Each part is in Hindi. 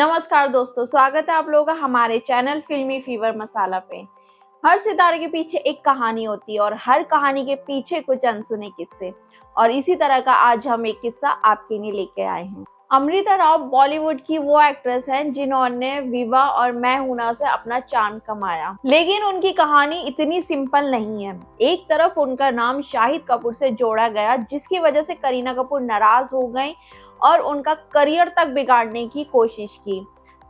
नमस्कार दोस्तों, स्वागत है आप लोगों का हमारे चैनल फिल्मी फीवर मसाला पे। हर सितारे के पीछे एक कहानी होती है और हर कहानी के पीछे कुछ अनसुने किस्से, और इसी तरह का आज हम एक किस्सा आपके लिए लेके आए हैं। अमृता राव बॉलीवुड की वो एक्ट्रेस हैं जिन्होंने विवाह और मैं हूं ना से अपना चार्म कमाया, लेकिन उनकी कहानी इतनी सिंपल नहीं है। एक तरफ उनका नाम शाहिद कपूर से जोड़ा गया, जिसकी वजह से करीना कपूर नाराज हो गई और उनका करियर तक बिगाड़ने की कोशिश की।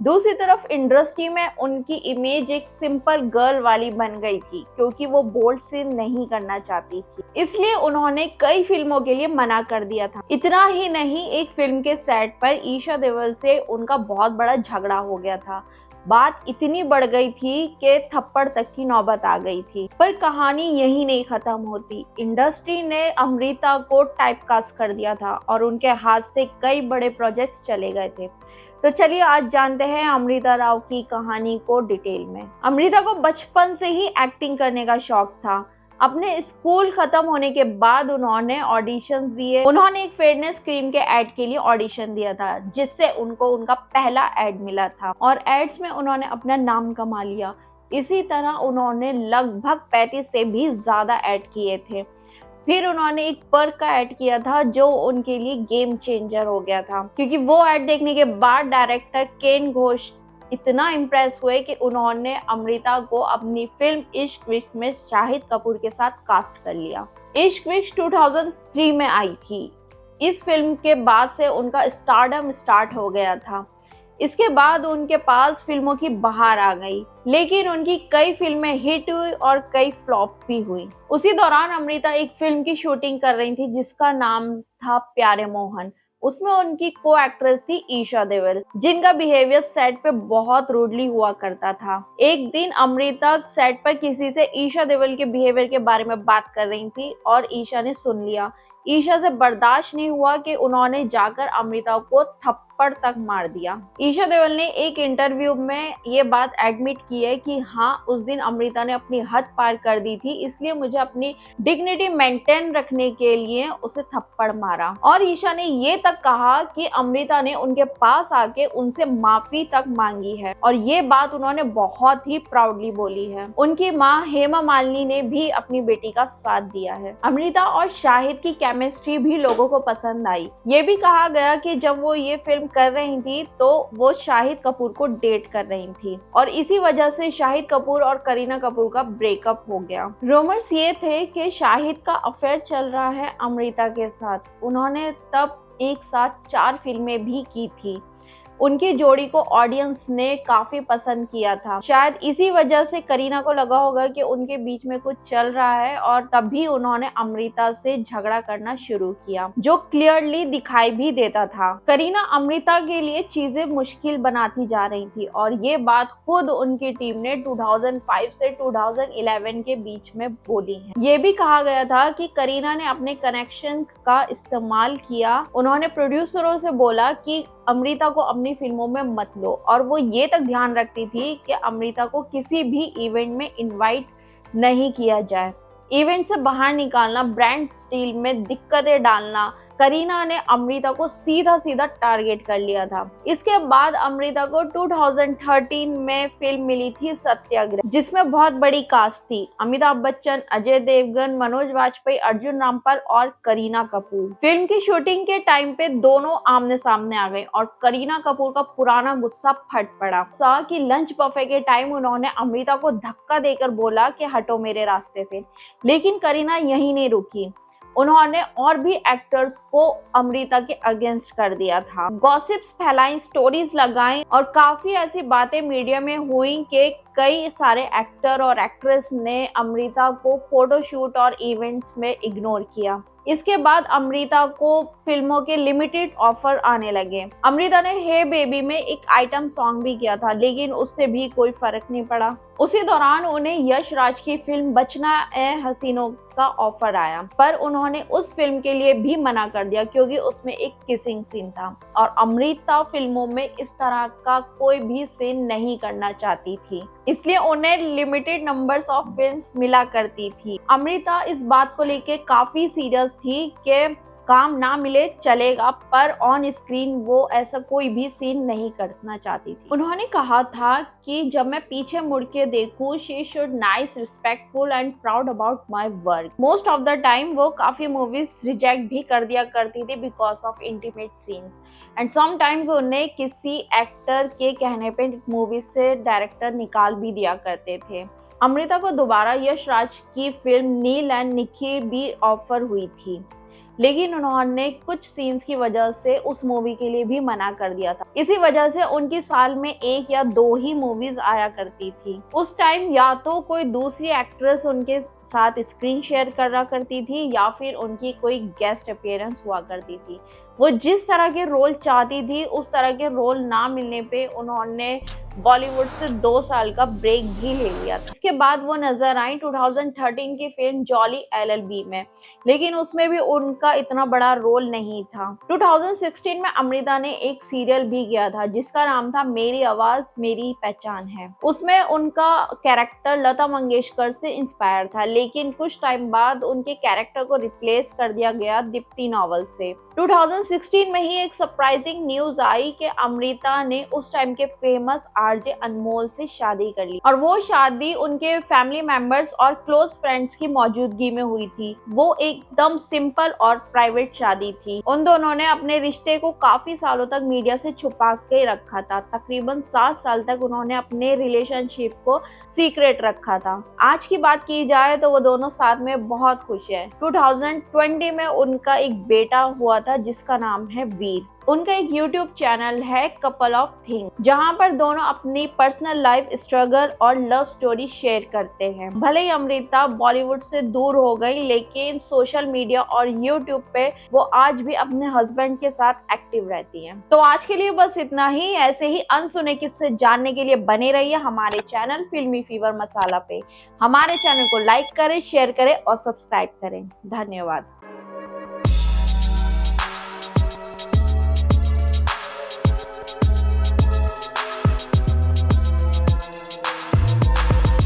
दूसरी तरफ इंडस्ट्री में उनकी इमेज एक सिंपल गर्ल वाली बन गई थी, क्योंकि वो बोल्ड सीन नहीं करना चाहती थी, इसलिए उन्होंने कई फिल्मों के लिए मना कर दिया था। इतना ही नहीं, एक फिल्म के सेट पर ईशा देओल से उनका बहुत बड़ा झगड़ा हो गया था। बात इतनी बढ़ गई थी कि थप्पड़ तक की नौबत आ गई थी। पर कहानी यही नहीं खत्म होती। इंडस्ट्री ने अमृता को टाइपकास्ट कर दिया था और उनके हाथ से कई बड़े प्रोजेक्ट्स चले गए थे। तो चलिए आज जानते हैं अमृता राव की कहानी को डिटेल में। अमृता को बचपन से ही एक्टिंग करने का शौक था। अपने स्कूल खत्म होने के बाद उन्होंने ऑडिशंस दिए। उन्होंने एक फेयरनेस क्रीम के ऐड के लिए ऑडिशन दिया था, जिससे उनको उनका पहला ऐड मिला था और एड्स में उन्होंने अपना नाम कमा लिया। इसी तरह उन्होंने लगभग 35 से भी ज्यादा ऐड किए थे। फिर उन्होंने एक पर्क का ऐड किया था जो उनके लिए गेम चेंजर हो गया था, क्योंकि वो ऐड देखने के बाद डायरेक्टर केन घोष इतना इम्प्रेस हुए कि उन्होंने अमृता को अपनी फिल्म इश्क विश्क में शाहिद कपूर के साथ कास्ट कर लिया। इश्क विश्क 2003 में आई थी। इस फिल्म के बाद से उनका स्टारडम स्टार्ट हो गया था। इसके बाद उनके पास फिल्मों की बहार आ गई, लेकिन उनकी कई फिल्में हिट हुई और कई फ्लॉप भी हुई। उसी दौरान अमृता एक फिल्म की शूटिंग कर रही थी जिसका नाम था प्यारे मोहन। उसमें उनकी को एक्ट्रेस थी ईशा देओल, जिनका बिहेवियर सेट पे बहुत रूडली हुआ करता था। एक दिन अमृता सेट पर किसी से ईशा देओल के बिहेवियर के बारे में बात कर रही थी और ईशा ने सुन लिया। ईशा से बर्दाश्त नहीं हुआ कि उन्होंने जाकर अमृता को थप्पड़ तक मार दिया। ईशा देओल ने एक इंटरव्यू में ये बात एडमिट की है कि हाँ, उस दिन अमृता ने अपनी हद पार कर दी थी, इसलिए मुझे अपनी डिग्निटी मेंटेन रखने के लिए उसे थप्पड़ मारा। और ईशा ने ये तक कहा कि अमृता ने उनके पास आके उनसे माफी तक मांगी है, और ये बात उन्होंने बहुत ही प्राउडली बोली है। उनकी माँ हेमा मालिनी ने भी अपनी बेटी का साथ दिया है। अमृता और शाहिद की केमिस्ट्री भी लोगों को पसंद आई। ये भी कहा गया कि जब वो ये फिल्म कर रही थी तो वो शाहिद कपूर को डेट कर रही थी, और इसी वजह से शाहिद कपूर और करीना कपूर का ब्रेकअप हो गया। रूमर्स ये थे कि शाहिद का अफेयर चल रहा है अमृता के साथ। उन्होंने तब एक साथ 4 फिल्में भी की थी। उनकी जोड़ी को ऑडियंस ने काफी पसंद किया था। शायद इसी वजह से करीना को लगा होगा कि उनके बीच में कुछ चल रहा है, और तभी उन्होंने अमृता से झगड़ा करना शुरू किया, जो क्लियरली दिखाई भी देता था। करीना अमृता के लिए चीजें मुश्किल बनाती जा रही थी, और ये बात खुद उनकी टीम ने 2005 से 2011 के बीच में बोली है। ये भी कहा गया था कि करीना ने अपने कनेक्शन का इस्तेमाल किया। उन्होंने प्रोड्यूसरों से बोला कि अमृता को अपनी फिल्मों में मत लो, और वो ये तक ध्यान रखती थी कि अमृता को किसी भी इवेंट में इनवाइट नहीं किया जाए। इवेंट से बाहर निकालना, ब्रांड डील में दिक्कतें डालना, करीना ने अमृता को सीधा सीधा टारगेट कर लिया था। इसके बाद अमृता को 2013 में फिल्म मिली थी सत्याग्रह, जिसमें बहुत बड़ी कास्ट थी। अमिताभ बच्चन, अजय देवगन, मनोज वाजपेयी, अर्जुन रामपाल और करीना कपूर। फिल्म की शूटिंग के टाइम पे दोनों आमने सामने आ गए और करीना कपूर का पुराना गुस्सा फट पड़ा। कि लंच बफे के टाइम उन्होंने अमृता को धक्का देकर बोला कि हटो मेरे रास्ते से, लेकिन करीना यहीं नहीं रुकी। उन्होंने और भी एक्टर्स को अमृता के अगेंस्ट कर दिया था। गॉसिप्स फैलाई, स्टोरीज लगाई, और काफी ऐसी बातें मीडिया में हुई कि कई सारे एक्टर और एक्ट्रेस ने अमृता को फोटोशूट और इवेंट्स में इग्नोर किया। इसके बाद अमृता को फिल्मों के लिमिटेड ऑफर आने लगे। अमृता ने हे बेबी में एक आइटम सॉन्ग भी किया था, लेकिन उससे भी कोई फर्क नहीं पड़ा। उसी दौरान उन्हें यश राज की फिल्म बचना ए हसीनों का ऑफर आया, पर उन्होंने उस फिल्म के लिए भी मना कर दिया क्योंकि उसमें एक किसिंग सीन था, और अमृता फिल्मों में इस तरह का कोई भी सीन नहीं करना चाहती थी, इसलिए उन्हें लिमिटेड नंबर्स ऑफ फिल्म्स मिला करती थी। अमृता इस बात को लेके काफी सीरियस थी कि काम ना मिले चलेगा, पर ऑन स्क्रीन वो ऐसा कोई भी सीन नहीं करना चाहती थी। उन्होंने कहा था कि जब मैं पीछे मुड़ के देखूं, she should nice, respectful and proud about my work. Most of the time वो काफी मूवीज रिजेक्ट भी कर दिया करती थी because of intimate scenes, and sometimes उन्हें किसी एक्टर के कहने पे मूवी से डायरेक्टर निकाल भी दिया करते थे। अमृता को दोबारा यश राज की फिल्म नील एंड निखिल भी ऑफर हुई थी, लेकिन उन्होंने कुछ सीन्स की वजह से उस मूवी के लिए भी मना कर दिया था। इसी वजह से उनकी साल में 1 या 2 ही मूवीज आया करती थी। उस टाइम या तो कोई दूसरी एक्ट्रेस उनके साथ स्क्रीन शेयर करा करती थी या फिर उनकी कोई गेस्ट अपीयरेंस हुआ करती थी। वो जिस तरह के रोल चाहती थी उस तरह के रोल ना मिलने पे उन्होंने बॉलीवुड से 2 साल का ब्रेक भी ले लिया था। इसके बाद वो नजर आई 2013 की फिल्म जॉली LLB में, लेकिन उसमें भी उनका इतना बड़ा रोल नहीं था। 2016 में अमृता ने एक सीरियल भी किया था जिसका नाम था मेरी आवाज मेरी पहचान है। उसमें उनका कैरेक्टर लता मंगेशकर से इंस्पायर था, लेकिन कुछ टाइम बाद उनके कैरेक्टर को रिप्लेस कर दिया गया दीप्ति नॉवल से। 2016 में ही एक सरप्राइजिंग न्यूज आई कि अमृता ने उस टाइम के फेमस RJ अनमोल से शादी कर ली, और वो शादी उनके फैमिली मेंबर्स और क्लोज फ्रेंड्स की मौजूदगी में हुई थी। वो एकदम सिंपल और प्राइवेट शादी थी। उन दोनों ने अपने रिश्ते को काफी सालों तक मीडिया से छुपा के रखा था। तकरीबन 7 साल तक उन्होंने अपने रिलेशनशिप को सीक्रेट रखा था। आज की बात की जाए तो वो दोनों साथ में बहुत खुश है। 2020 में उनका एक बेटा हुआ था जिसका नाम है वीर। उनका एक YouTube चैनल है कपल ऑफ थिंग, जहां पर दोनों अपनी पर्सनल लाइफ स्ट्रगल और लव स्टोरी शेयर करते हैं। भले ही अमृता बॉलीवुड से दूर हो गई, लेकिन सोशल मीडिया और YouTube पे वो आज भी अपने हस्बैंड के साथ एक्टिव रहती हैं। तो आज के लिए बस इतना ही। ऐसे ही अनसुने किस्से जानने के लिए बने रहिए हमारे चैनल फिल्मी फीवर मसाला पे। हमारे चैनल को लाइक करें, शेयर करें और सब्सक्राइब करें। धन्यवाद।